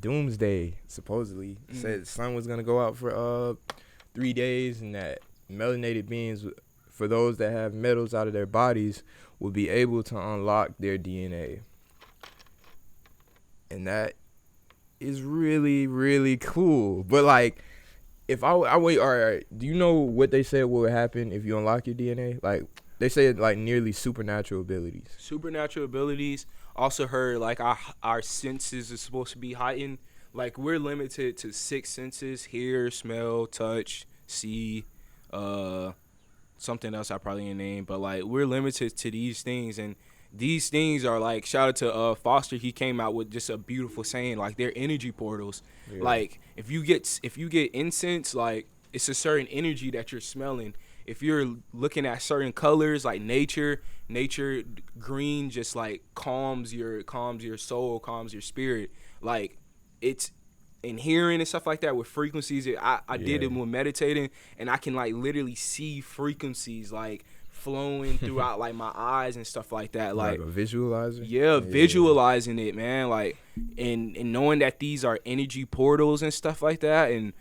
Doomsday, supposedly said the sun was gonna go out for 3 days, and that melanated beings, for those that have metals out of their bodies, will be able to unlock their DNA. And that is really, really cool. But like, if I wait, all right, do you know what they said will happen if you unlock your DNA? Like, they said like nearly supernatural abilities. Supernatural abilities. Also heard like our senses are supposed to be heightened. Like, we're limited to 6 senses: hear, smell, touch, see, something else I probably didn't name, but like, we're limited to these things. And these things are like, shout out to Foster. He came out with just a beautiful saying, like, they're energy portals. Yeah. Like, if you get incense, like, it's a certain energy that you're smelling. If you're looking at certain colors, like nature, green just like calms your soul, calms your spirit. Like, it's in hearing and stuff like that with frequencies. I did it with meditating, and I can like literally see frequencies like flowing throughout like my eyes and stuff like that. Like a visualizer. Yeah, visualizing it, man. Like, and knowing that these are energy portals and stuff like that, and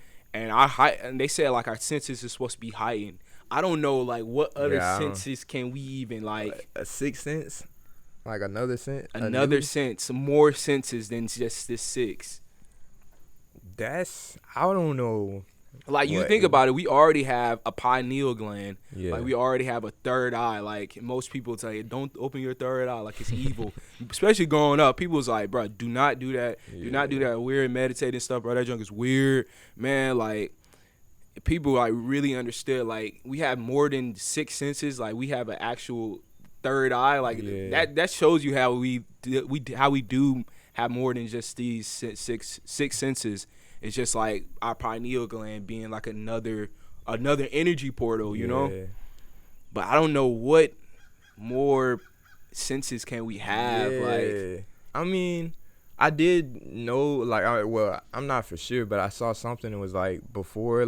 they said like our senses is supposed to be heightened. I don't know, like, what other senses can we even, like... A sixth sense? Like another sense? Another sense. More senses than just this 6. I don't know. Like, you think about it, we already have a pineal gland. Yeah. Like, we already have a third eye. Like, most people tell you, don't open your third eye. Like, it's evil. Especially growing up, people was like, bro, do not do that. Yeah. Do not do that weird meditating stuff, bro. That junk is weird. Man, like... People like really understood, like, we have more than 6 senses. Like, we have an actual third eye. Like, that shows you how we do have more than just these six senses. It's just like our pineal gland being like another energy portal, you know. But I don't know what more senses can we have. Like, I mean, I did know, like, I'm not for sure, but I saw something that was like before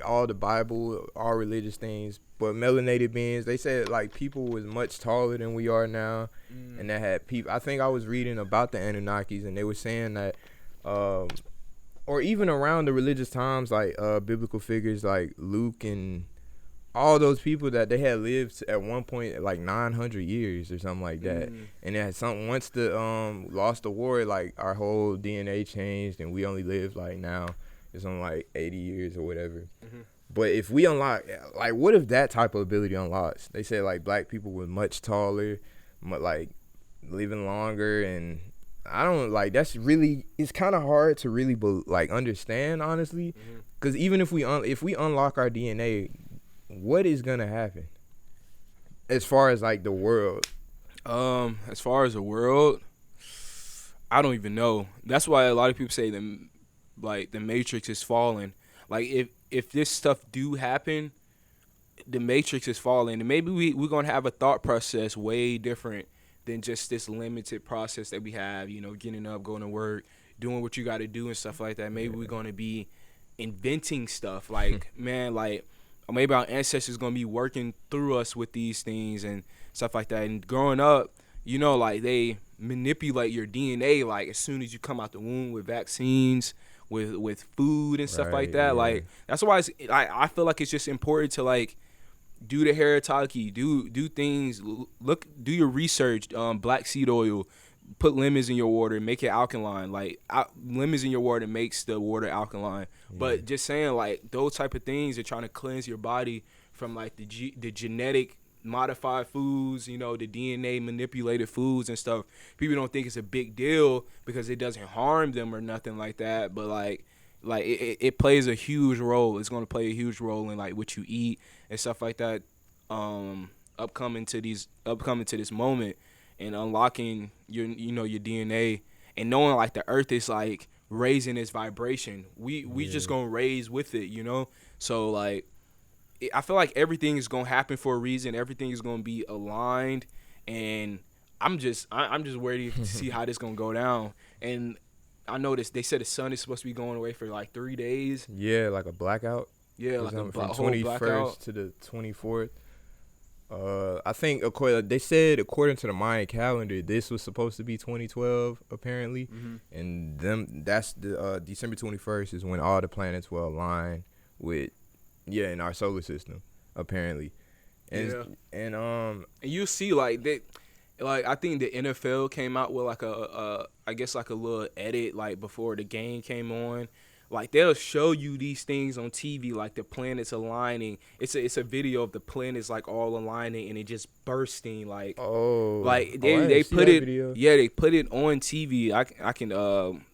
all the Bible, all religious things, but melanated beings, they said like people was much taller than we are now, and that had people. I think I was reading about the Anunnakis, and they were saying that, or even around the religious times, like biblical figures like Luke and all those people, that they had lived at one point like 900 years or something like that, and it had something, once the lost the war, like our whole DNA changed, and we only live like now it's on like 80 years or whatever. But if we unlock, like, what if that type of ability unlocks? They say like black people were much taller, like living longer, and I don't like, that's really, it's kind of hard to really like understand, honestly, because even if we unlock our DNA, what is gonna happen as far as like the world? As far as the world, I don't even know. That's why a lot of people say the Matrix is falling. Like, if this stuff do happen, the Matrix is falling, and maybe we're gonna have a thought process way different than just this limited process that we have. You know, getting up, going to work, doing what you got to do and stuff like that. Maybe we're gonna be inventing stuff. Like, man, like, or maybe our ancestors gonna be working through us with these things and stuff like that. And growing up, you know, like, they manipulate your DNA like as soon as you come out the womb with vaccines, with food and stuff like that. Like, that's why I feel like it's just important to like do the heritaki, do things, do your research. Black seed oil, put lemons in your water, make it alkaline. Like, lemons in your water makes the water alkaline. But just saying, like, those type of things are trying to cleanse your body from like the genetic modified foods, you know, the DNA manipulated foods and stuff. People don't think it's a big deal because it doesn't harm them or nothing like that. But like it plays a huge role. It's going to play a huge role in like what you eat and stuff like that. Upcoming to this moment and unlocking your DNA and knowing like the earth is like raising its vibration. We just gonna raise with it, you know. So like, I feel like everything is gonna happen for a reason. Everything is gonna be aligned, and I'm just ready to see how this gonna go down. And I noticed they said the sun is supposed to be going away for like 3 days. Yeah, like a blackout. Yeah, like from whole 21st blackout to the 24th. I think they said according to the Mayan calendar, this was supposed to be 2012 apparently, Hmm. and that's the December 21st is when all the planets will align with in our solar system apparently, and Yeah. and And you see like that, like I think the NFL came out with like I guess like a little edit like before the game came on. Like they'll show you these things on TV, like the planets aligning. It's a video of the planets like all aligning and it just bursting. Like I they didn't see put that it, video. yeah, they put it on TV. I can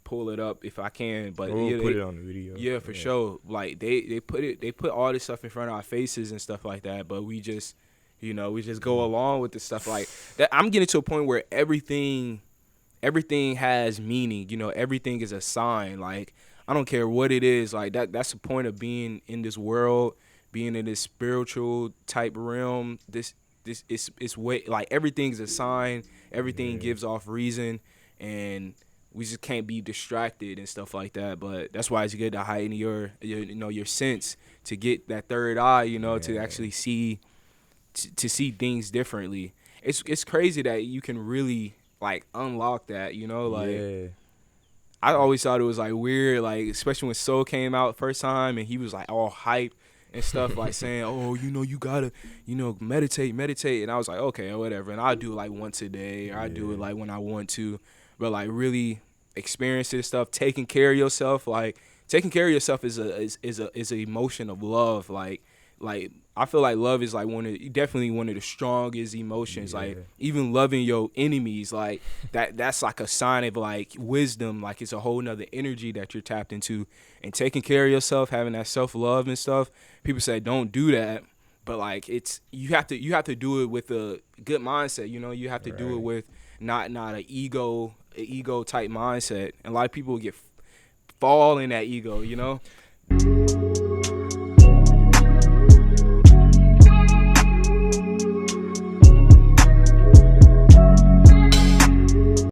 pull it up if I can, but We'll yeah, put it on the video. yeah, for sure. Like they put all this stuff in front of our faces and stuff like that, but we just we just go along with the stuff like that. I'm getting to a point where everything has meaning. Everything is a sign. Like I don't care what it is. Like that's the point of being in this world, being in this spiritual type realm. This it's way like everything's a sign. Everything Yeah. gives off reason, and we just can't be distracted and stuff like that. But that's why it's good to heighten your sense to get that third eye. To Yeah. actually see to see things differently. It's crazy that you can really like unlock that. Like Yeah. I always thought it was like weird, like especially when Soul came out first time and he was like all hype and stuff, like saying, "Oh, you gotta, meditate," and I was like, okay, whatever, and I'll do it like once a day, or I do it Yeah. like when I want to, but like really experience this stuff, taking care of yourself, like taking care of yourself is a emotion of love, like I feel like love is like definitely one of the strongest emotions. Like Yeah. even loving your enemies, like that's like a sign of like wisdom. Like it's a whole nother energy that you're tapped into. And taking care of yourself, having that self love and stuff. People say don't do that, but like you have to do it with a good mindset. You have to do it Right. with not an ego type mindset. And a lot of people fall in that ego.